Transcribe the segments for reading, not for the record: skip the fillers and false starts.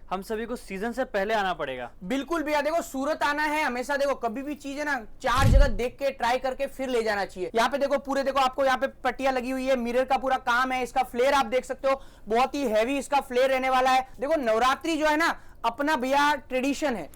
हम सभी को सीजन से पहले आना पड़ेगा। बिल्कुल भैया, देखो सूरत आना है हमेशा। देखो कभी भी चीज है ना 4 जगह देख के ट्राई करके फिर ले जाना चाहिए। यहाँ पे देखो पूरे, देखो आपको यहाँ पे पट्टियां लगी हुई है, मिरर का पूरा काम है, इसका फ्लेयर आप देख सकते हो, बहुत ही हैवी इसका फ्लेयर रहने वाला है। देखो नवरात्रि जो है ना अपना भैया ट्रेडिशन है।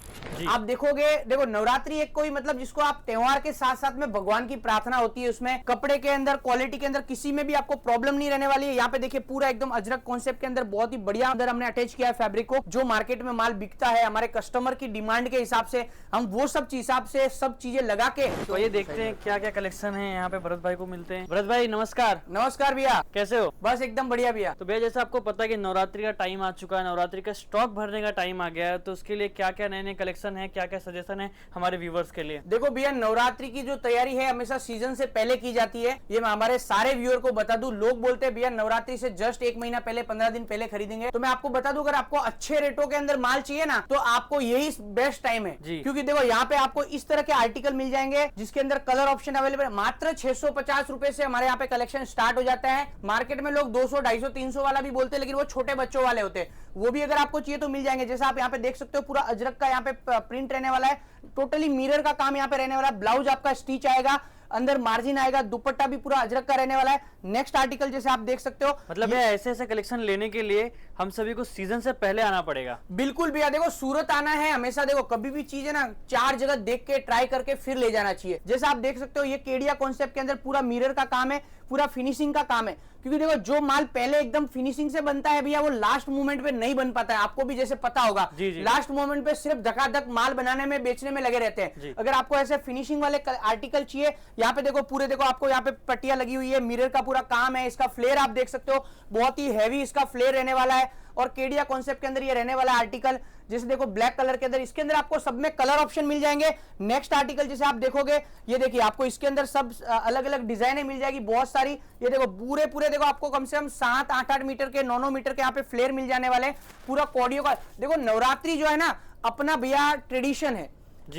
आप देखोगे, देखो नवरात्रि एक कोई मतलब जिसको आप त्योहार के साथ साथ में भगवान की प्रार्थना होती है, उसमें कपड़े के अंदर क्वालिटी के अंदर किसी में भी आपको प्रॉब्लम नहीं रहने वाली है। यहाँ पे देखिए पूरा एकदम अजरक कॉन्सेप्ट के अंदर बहुत ही बढ़िया अंदर हमने अटैच किया है फैब्रिक को। जो मार्केट में माल बिकता है हमारे कस्टमर की डिमांड के हिसाब से हम वो सब हिसाब से सब चीजें लगा के तो ये देखते हैं क्या क्या कलेक्शन है यहाँ पे भरत भाई को मिलते हैं। भरत भाई नमस्कार। नमस्कार भैया, कैसे हो? बस एकदम बढ़िया भैया। तो भैया जैसे आपको पता है कि नवरात्रि का टाइम आ चुका है, नवरात्रि का स्टॉक भरने का टाइम आ गया है, तो उसके लिए क्या क्या नए नए कलेक्शन है, क्या क्या सजेशन है हमारे व्यूवर्स के लिए? देखो भैया नवरात्रि की जो तैयारी है हमेशा सीजन से पहले की जाती है। ये मैं हमारे सारे व्यूअर को बता दूं, लोग बोलते हैं भैया नवरात्रि से जस्ट 1 महीना पहले 15 दिन पहले खरीदेंगे, तो मैं आपको बता दूं अगर आपको अच्छे रेटों के अंदर माल चाहिए ना तो आपको यही बेस्ट टाइम है। क्योंकि देखो यहाँ पे आपको इस तरह के आर्टिकल मिल जाएंगे जिसके अंदर कलर ऑप्शन अवेलेबल है। मात्र 650 रुपए से हमारे यहाँ पे कलेक्शन स्टार्ट हो जाता है। मार्केट में लोग 200, 250, 300 वाला भी बोलते हैं, लेकिन वो छोटे बच्चों वाले होते हैं। वो भी अगर आपको चाहिए तो मिल जाएंगे। जैसा आप यहाँ पे देख सकते हो पूरा अजरक का यहाँ पे प्रिंट रहने वाला है, टोटली मिरर का काम यहाँ पे रहने वाला है। ब्लाउज आपका स्टिच आएगा, अंदर मार्जिन आएगा, दुपट्टा भी पूरा अजरक का रहने वाला है। नेक्स्ट आर्टिकल जैसे आप देख सकते हो, मतलब ऐसे ऐसे कलेक्शन लेने के लिए हम सभी को सीजन से पहले आना पड़ेगा। बिल्कुल भैया, देखो सूरत आना है हमेशा। देखो कभी भी चीज है ना 4 जगह देख के ट्राई करके फिर ले जाना चाहिए। जैसे आप देख सकते हो ये केडिया कॉन्सेप्ट के अंदर पूरा मिरर का काम है, पूरा फिनिशिंग का काम है। क्योंकि देखो जो माल पहले एकदम फिनिशिंग से बनता है भैया वो लास्ट मोमेंट पे नहीं बन पाता है। आपको भी जैसे पता होगा लास्ट मोमेंट पे सिर्फ धकाधक माल बनाने में बेचने में लगे रहते हैं। अगर आपको ऐसे फिनिशिंग वाले आर्टिकल चाहिए, यहाँ पे देखो पूरे, देखो आपको यहाँ पे पट्टियां लगी हुई है, मिरर का पूरा काम है, इसका फ्लेयर आप देख सकते हो, बहुत ही हैवी इसका फ्लेयर रहने वाला है। और केडिया कॉन्सेप्ट के अंदर ये रहने वाला आर्टिकल, जैसे देखो ब्लैक कलर के अंदर, इसके अंदर आपको सब में कलर ऑप्शन मिल जाएंगे। नेक्स्ट आर्टिकल जैसे आप देखोगे, ये देखिए आपको इसके अंदर सब अलग अलग डिजाइनें मिल जाएगी बहुत सारी। ये देखो पूरे पूरे देखो आपको कम से कम 7, 8, 8 मीटर के 9 मीटर के यहाँ पे फ्लेयर मिल जाने वाले। पूरा कॉडियो का देखो नवरात्रि जो है ना अपना भैया ट्रेडिशन है।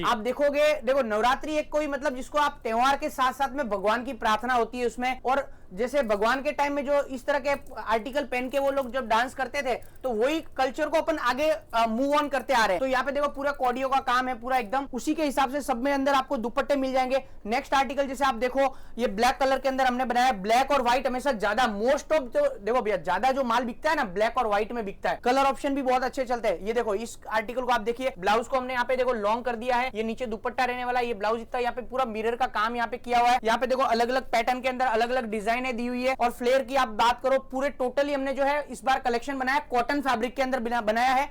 आप देखोगे, देखो नवरात्रि एक कोई मतलब जिसको आप त्योहार के साथ साथ में भगवान की प्रार्थना होती है उसमें। और जैसे भगवान के टाइम में जो इस तरह के आर्टिकल पहन के वो लोग जब डांस करते थे तो वही कल्चर को अपन आगे मूव ऑन करते आ रहे हैं। तो यहाँ पे देखो पूरा कॉडियो का काम है, पूरा एकदम उसी के हिसाब से सब में अंदर आपको दुपट्टे मिल जाएंगे। नेक्स्ट आर्टिकल जैसे आप देखो ये ब्लैक कलर के अंदर हमने बनाया। ब्लैक और व्हाइट हमेशा ज्यादा मोस्ट ऑफ जो देखो भैया ज्यादा जो माल बिकता है ना ब्लैक और व्हाइट में बिकता है। कलर ऑप्शन भी बहुत अच्छे चलते हैं। ये देखो इस आर्टिकल को आप देखिए, ब्लाउज को हमने यहाँ पे देखो लॉन्ग कर दिया है, ये नीचे दुपट्टा रहने वाला, ये ब्लाउज इतना यहाँ पे पूरा मिरर का काम यहाँ पे किया हुआ है। यहाँ पे देखो अलग अलग पैटर्न के अंदर अलग अलग डिजाइने दी हुई है। और फ्लेयर की आप बात करो, पूरे टोटली हमने जो है इस बार कलेक्शन बनाया कॉटन फैब्रिक के अंदर बनाया है।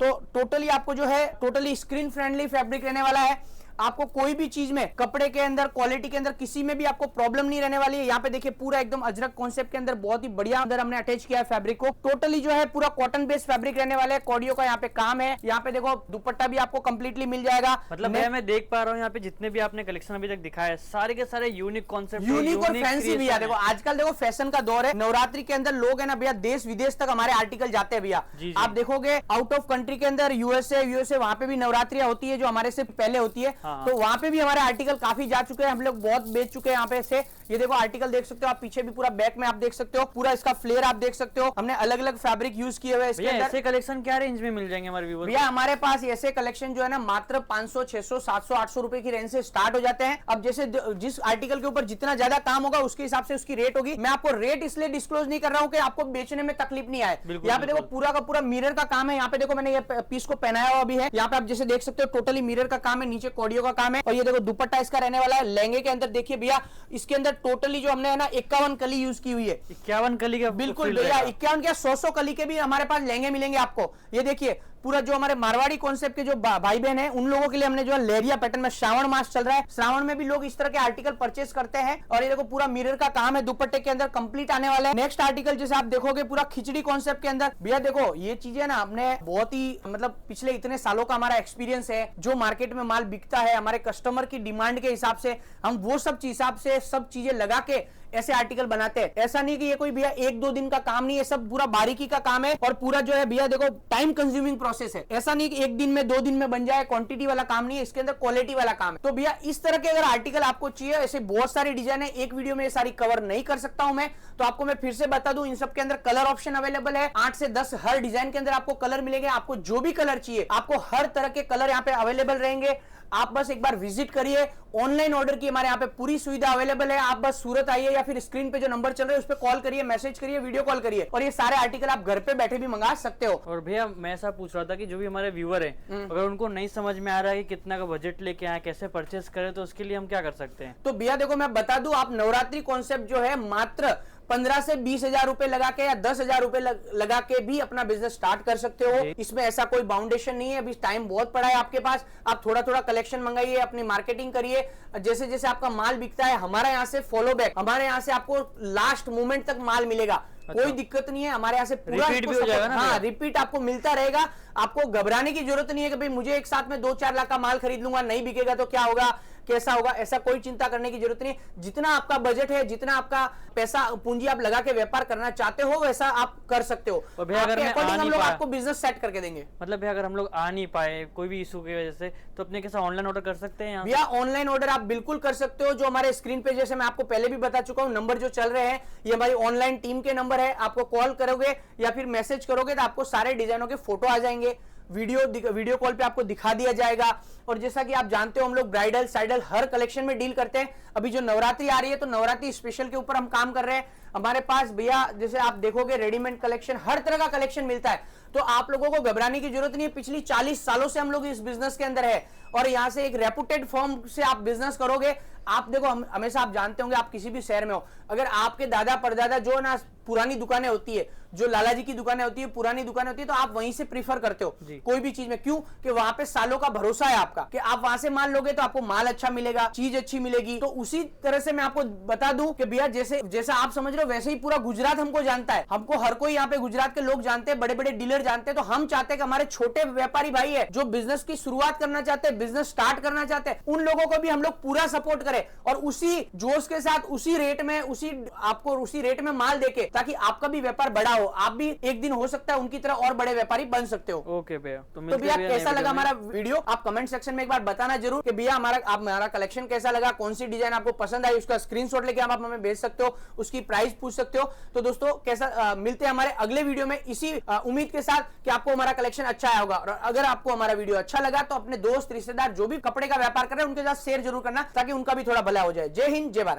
तो टोटली आपको जो है टोटली स्क्रीन फ्रेंडली फैब्रिक रहने वाला है। आपको कोई भी चीज में कपड़े के अंदर क्वालिटी के अंदर किसी में भी आपको प्रॉब्लम नहीं रहने वाली है। यहाँ पे देखिए पूरा एकदम अजरक कॉन्सेप्ट के अंदर बहुत ही बढ़िया अंदर हमने अटैच किया है फैब्रिक को। टोटली जो है पूरा कॉटन बेस्ड फैब्रिक रहने वाला है। कॉडियो का यहाँ पे काम है। यहाँ पे देखो दुपट्टा भी आपको कंप्लीटली मिल जाएगा। मतलब मैं देख पा रहा हूँ यहाँ पे जितने भी आपने कलेक्शन अभी तक दिखाया है सारे के सारे यूनिक कॉन्सेप्ट, यूनिक और फैंसी भैया। देखो आजकल देखो फैशन का दौर है, नवरात्रि के अंदर लोग है ना भैया देश विदेश तक हमारे आर्टिकल जाते हैं भैया। आप देखोगे आउट ऑफ कंट्री के अंदर यूएसए वहां पे भी नवरात्रियां होती है जो हमारे से पहले होती है। तो वहां पे भी हमारे आर्टिकल काफी जा चुके हैं, हम लोग बहुत बेच चुके हैं यहाँ पे से। ये देखो आर्टिकल देख सकते हो आप, पीछे भी पूरा बैक में आप देख सकते हो, पूरा इसका फ्लेयर आप देख सकते हो। हमने अलग अलग फैब्रिक यूज किए हुए इसके अंदर। ऐसे कलेक्शन क्या रेंज में मिल जाएंगे हमारे व्यूअर्स? भैया हमारे पास ऐसे कलेक्शन जो है ना मात्र 500, 600, 700, 800 रुपए की रेंज से स्टार्ट हो जाते हैं। अब जैसे जिस आर्टिकल के ऊपर जितना ज्यादा काम होगा उसके हिसाब से उसकी रेट होगी। मैं आपको रेट इसलिए डिस्क्लोज नहीं कर रहा हूँ कि आपको बेचने में तकलीफ नहीं आए। यहाँ पे देखो पूरा का पूरा मिरर का काम है। यहाँ पे देखो मैंने ये पीस को पहनाया हुआ भी है। यहाँ पे आप जैसे देख सकते हो टोटली मिरर का काम है, नीचे कॉडियो का काम है। और ये देखो दुपट्टा इसका रहने वाला है। लहंगे के अंदर देखिए भैया इसके अंदर टोटली जो हमने है ना 51 कली यूज की हुई है। 51 कली का? बिल्कुल भैया 51 क्या 100 कली के भी हमारे पास लहंगे मिलेंगे आपको। ये देखिए पूरा जो हमारे मारवाड़ी कॉन्सेप्ट के जो भाई बहन है उन लोगों के लिए हमने जो है लेरिया पैटर्न में, श्रावण मास चल रहा है, श्रावण में भी लोग इस तरह के आर्टिकल परचेस करते हैं। और ये देखो पूरा मिरर का काम है, दुपट्टे के अंदर कंप्लीट आने वाला है। नेक्स्ट आर्टिकल जैसे आप देखोगे पूरा खिचड़ी कॉन्सेप्ट के अंदर। भैया देखो ये चीजें ना हमने बहुत ही मतलब पिछले इतने सालों का हमारा एक्सपीरियंस है। जो मार्केट में माल बिकता है हमारे कस्टमर की डिमांड के हिसाब से हम वो सब हिसाब से सब चीजें लगा के ऐसे आर्टिकल बनाते हैं। ऐसा नहीं कि ये कोई भैया 1-2 दिन का काम नहीं है, सब पूरा बारीकी का काम है और पूरा जो है भैया देखो टाइम कंज्यूमिंग प्रोसेस है। ऐसा नहीं कि 1 दिन में 2 दिन में बन जाए, क्वांटिटी वाला काम नहीं है, इसके अंदर क्वालिटी वाला काम है। तो भैया इस तरह के अगर आर्टिकल आपको चाहिए, ऐसे बहुत सारे डिजाइन है, एक वीडियो में ये सारी कवर नहीं कर सकता हूं मैं, तो आपको मैं फिर से बता दूं, इन सब के अंदर कलर ऑप्शन अवेलेबल है। 8 से 10 हर डिजाइन के अंदर आपको कलर मिलेंगे। आपको जो भी कलर चाहिए, आपको हर तरह के कलर यहाँ पे अवेलेबल रहेंगे। आप बस एक बार विजिट करिए, ऑनलाइन ऑर्डर की हमारे यहाँ पे पूरी सुविधा अवेलेबल है। आप बस सूरत आइए या फिर स्क्रीन पे जो नंबर चल रहे हैं उस पर कॉल करिए, मैसेज करिए, वीडियो कॉल करिए और ये सारे आर्टिकल आप घर पे बैठे भी मंगा सकते हो। और भैया मैं ऐसा पूछ रहा था कि जो भी हमारे व्यूअर है, अगर उनको नहीं समझ में आ रहा है कि कितना का बजट लेके आए, कैसे परचेस करें, तो उसके लिए हम क्या कर सकते हैं? तो भैया देखो मैं बता दूं, आप नवरात्रि कॉन्सेप्ट जो है मात्र 15 से 20 हजार रुपए लगा के या 10 हजार रुपए लगा के भी अपना बिजनेस स्टार्ट कर सकते हो। इसमें ऐसा कोई बाउंडेशन नहीं है। अभी टाइम बहुत पड़ा है आपके पास, आप थोड़ा थोड़ा कलेक्शन मंगाइए, अपनी मार्केटिंग करिए। जैसे जैसे आपका माल बिकता है, हमारा यहाँ से फॉलो बैक, हमारे यहाँ से आपको लास्ट मोमेंट तक माल मिलेगा। कोई दिक्कत नहीं है, हमारे यहाँ से पूरा रिपीट भी हो जाएगा ना? हाँ, रिपीट आपको मिलता रहेगा। आपको घबराने की जरूरत नहीं है कि भाई मुझे एक साथ में 2-4 लाख का माल खरीद लूंगा, नहीं बिकेगा तो क्या होगा, कैसा होगा, ऐसा कोई चिंता करने की जरूरत नहीं। जितना आपका बजट है, जितना आपका पैसा पूंजी आप लगा के व्यापार करना चाहते हो, वैसा आप कर सकते हो। और भैया अगर मैं आ हम नहीं लोग पाया, आपको बिजनेस सेट करके देंगे। मतलब भैया अगर हम लोग आ नहीं पाए कोई भी इशू की वजह से, तो अपने कैसा ऑनलाइन ऑर्डर कर सकते हैं? भैया ऑनलाइन ऑर्डर आप बिल्कुल कर सकते हो। जो हमारे स्क्रीन पे, जैसे मैं आपको पहले भी बता चुका हूं, नंबर जो चल रहे हैं ये हमारी ऑनलाइन टीम के नंबर है। आपको कॉल करोगे या फिर मैसेज करोगे तो आपको सारे डिजाइनों के फोटो आ जाएंगे, वीडियो कॉल पे आपको दिखा दिया जाएगा। और जैसा कि आप जानते हो, हम लोग ब्राइडल साइडल हर कलेक्शन में डील करते हैं। अभी जो नवरात्रि आ रही है तो नवरात्रि स्पेशल के ऊपर हम काम कर रहे हैं। हमारे पास भैया जैसे आप देखोगे रेडीमेड कलेक्शन, हर तरह का कलेक्शन मिलता है। तो आप लोगों को घबराने की जरूरत नहीं है। पिछली 40 सालों से हम लोग इस बिजनेस के अंदर है और यहाँ से एक रेपुटेड फर्म से आप बिजनेस करोगे। आप देखो हमेशा आप जानते होंगे, आप किसी भी शहर में हो, अगर आपके दादा परदादा जो ना पुरानी दुकानें होती है, जो लाला जी की दुकानें होती है, पुरानी दुकानें होती है, तो आप वहीं से प्रीफर करते हो कोई भी चीज में। क्यों? कि वहां पे सालों का भरोसा है आपका, कि आप वहां से माल लोगे तो आपको माल अच्छा मिलेगा, चीज अच्छी मिलेगी। तो उसी तरह से मैं आपको बता दूं कि भैया जैसा आप समझ रहे हो वैसे ही पूरा गुजरात हमको जानता है। हमको हर कोई यहाँ पे गुजरात के लोग जानते हैं, बड़े बड़े डीलर जानते हैं। तो हम चाहते हैं कि हमारे छोटे व्यापारी भाई है जो बिजनेस की शुरुआत करना चाहते हैं, बिजनेस स्टार्ट करना चाहते हैं, उन लोगों को भी हम लोग पूरा सपोर्ट करें और उसी जोश के साथ उसी रेट में माल देके, ताकि आपका भी व्यापार बड़ा हो, आप भी एक दिन हो सकता है उनकी तरह और बड़े व्यापारी बन सकते हो। ओके भैया, तो भैया कैसा लगा हमारा वीडियो, आप कमेंट सेक्शन में एक बार बताना जरूर कि भैया हमारा कलेक्शन कैसा लगा, कौन सी डिजाइन आपको पसंद आई, उसका स्क्रीनशॉट लेके आप हमें भेज सकते हो, उसकी प्राइस पूछ सकते हो। तो दोस्तों कैसा मिलते हैं हमारे अगले वीडियो में इसी उम्मीद के साथ कि आपको हमारा कलेक्शन अच्छा आया होगा। और अगर आपको हमारा वीडियो अच्छा लगा तो अपने दोस्त रिश्तेदार जो भी कपड़े का व्यापार कर रहे हैं उनके साथ शेयर जरूर करना, ताकि उनका भी थोड़ा भला हो जाए। जय हिंद, जय भारत।